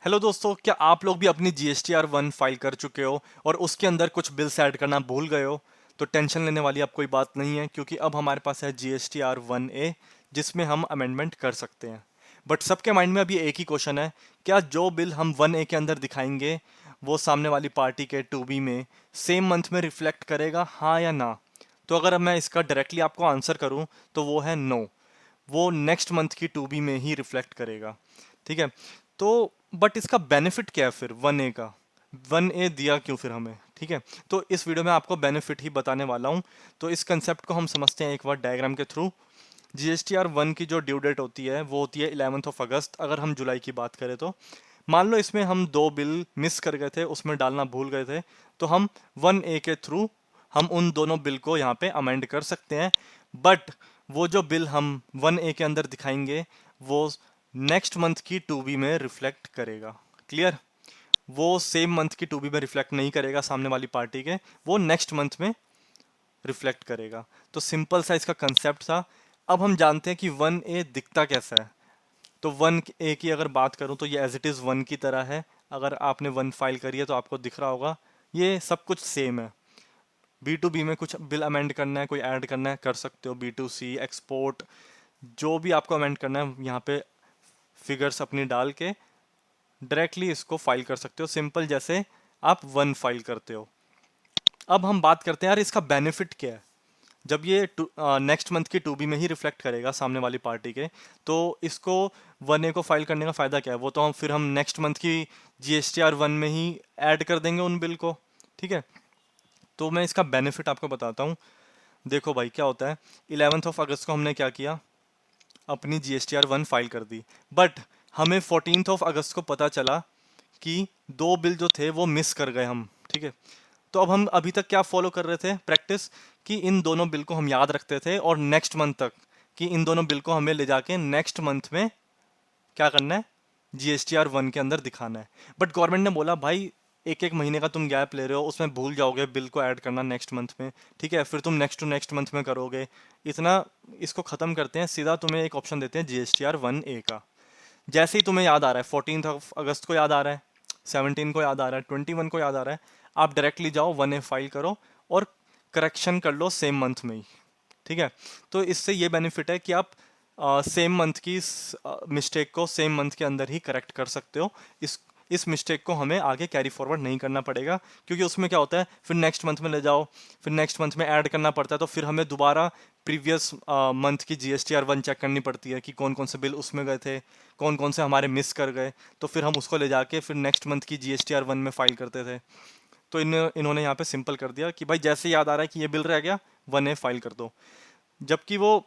Hello दोस्तों, क्या आप लोग भी अपनी GSTR 1 फाइल कर चुके हो और उसके अंदर कुछ बिल्स ऐड करना भूल गए हो? तो टेंशन लेने वाली अब कोई बात नहीं है, क्योंकि अब हमारे पास है GSTR 1A, जिसमें हम अमेंडमेंट कर सकते हैं। बट सबके माइंड में अभी एक ही क्वेश्चन है, क्या जो बिल हम 1A के अंदर दिखाएंगे वो सामने वाली पार्टी के 2B में सेम मंथ में रिफ्लेक्ट करेगा, हाँ या ना? तो अगर अब मैं इसका डायरेक्टली आपको आंसर करूं तो वो है नो। वो नेक्स्ट मंथ की 2B में ही रिफ्लेक्ट करेगा। ठीक है। तो बट इसका बेनिफिट क्या है फिर 1A का? 1A दिया क्यों फिर हमें? ठीक है। तो इस वीडियो में आपको बेनिफिट ही बताने वाला हूँ। तो इस कंसेप्ट को हम समझते हैं एक बार डायग्राम के थ्रू। GSTR 1 की जो ड्यू डेट होती है वो होती है 11 अगस्त, अगर हम जुलाई की बात करें तो। मान लो इसमें हम दो बिल मिस कर गए थे, उसमें डालना भूल गए थे, तो हम 1A के थ्रू हम उन दोनों बिल को यहाँ पे अमेंड कर सकते हैं। बट वो जो बिल हम 1A के अंदर दिखाएंगे वो नेक्स्ट मंथ की 2B में रिफ्लेक्ट करेगा। क्लियर? वो सेम मंथ की 2B में रिफ्लेक्ट नहीं करेगा सामने वाली पार्टी के, वो नेक्स्ट मंथ में रिफ्लेक्ट करेगा। तो सिंपल सा इसका कंसेप्ट था। अब हम जानते हैं कि 1A दिखता कैसा है। तो 1A की अगर बात करूं तो ये एज इट इज़ 1 की तरह है। अगर आपने 1 फाइल करी है तो आपको दिख रहा होगा ये सब कुछ सेम है। B2B में कुछ बिल अमेंड करना है, कोई ऐड करना है, कर सकते हो। B2C एक्सपोर्ट जो भी आपको अमेंड करना है, यहाँ पे फिगर्स अपनी डाल के डायरेक्टली इसको फाइल कर सकते हो, सिंपल जैसे आप 1 फाइल करते हो। अब हम बात करते हैं यार इसका बेनिफिट क्या है। जब ये नेक्स्ट मंथ की 2B में ही रिफ्लेक्ट करेगा सामने वाली पार्टी के, तो इसको 1A को फाइल करने का फ़ायदा क्या है? वो तो हम नेक्स्ट मंथ की GSTR 1 में ही ऐड कर देंगे उन बिल को। ठीक है। तो मैं इसका बेनिफिट आपको बताता हूँ। देखो भाई क्या होता है, 11 अगस्त को हमने क्या किया, अपनी GSTR 1 फाइल कर दी। बट हमें 14 अगस्त को पता चला कि दो बिल जो थे वो मिस कर गए हम। ठीक है। तो अब हम अभी तक क्या फॉलो कर रहे थे प्रैक्टिस, कि इन दोनों बिल को हम याद रखते थे और नेक्स्ट मंथ तक कि इन दोनों बिल को हमें ले जाके नेक्स्ट मंथ में क्या करना है, GSTR 1 के अंदर दिखाना है। बट गवर्नमेंट ने बोला भाई एक एक महीने का तुम गैप ले रहे हो, उसमें भूल जाओगे बिल को ऐड करना नेक्स्ट मंथ में। ठीक है, फिर तुम नेक्स्ट टू नेक्स्ट मंथ में करोगे इतना। इसको ख़त्म करते हैं, सीधा तुम्हें एक ऑप्शन देते हैं GSTR 1A का। जैसे ही तुम्हें याद आ रहा है, 14 अगस्त को याद आ रहा है, 17 को याद आ रहा है, 21 को याद आ रहा है, आप डायरेक्टली जाओ 1A फाइल करो और करेक्शन कर लो सेम मंथ में ही। ठीक है। तो इससे ये बेनिफिट है कि आप सेम मंथ की मिस्टेक को सेम मंथ के अंदर ही करेक्ट कर सकते हो। इस मिस्टेक को हमें आगे कैरी फॉरवर्ड नहीं करना पड़ेगा, क्योंकि उसमें क्या होता है, फिर नेक्स्ट मंथ में ले जाओ, फिर नेक्स्ट मंथ में ऐड करना पड़ता है, तो फिर हमें दोबारा प्रीवियस मंथ की GSTR 1 चेक करनी पड़ती है कि कौन कौन से बिल उसमें गए थे, कौन कौन से हमारे मिस कर गए। तो फिर हम उसको ले जाके फिर नेक्स्ट मंथ की GSTR 1 में फाइल करते थे। तो इन्होंने यहाँ पे सिंपल कर दिया कि भाई जैसे याद आ रहा है कि ये बिल रह गया, 1A फाइल कर दो, जबकि वो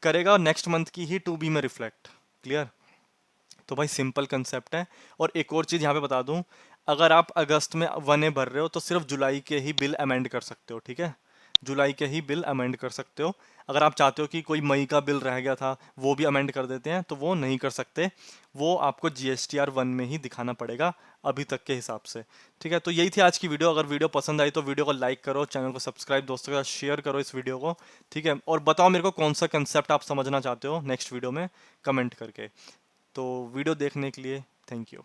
करेगा नेक्स्ट मंथ की ही 2B में रिफ्लेक्ट। क्लियर? तो भाई सिंपल कंसेप्ट है। और एक और चीज़ यहाँ पे बता दूँ, अगर आप अगस्त में 1A भर रहे हो तो सिर्फ जुलाई के ही बिल अमेंड कर सकते हो। ठीक है, जुलाई के ही बिल अमेंड कर सकते हो। अगर आप चाहते हो कि कोई मई का बिल रह गया था वो भी अमेंड कर देते हैं, तो वो नहीं कर सकते। वो आपको GSTR 1 में ही दिखाना पड़ेगा अभी तक के हिसाब से। ठीक है। तो यही थी आज की वीडियो। अगर वीडियो पसंद आई तो वीडियो को लाइक करो, चैनल को सब्सक्राइब, दोस्तों के साथ शेयर करो इस वीडियो को। ठीक है। और बताओ मेरे को कौन सा कंसेप्ट आप समझना चाहते हो नेक्स्ट वीडियो में, कमेंट करके। तो वीडियो देखने के लिए थैंक यू।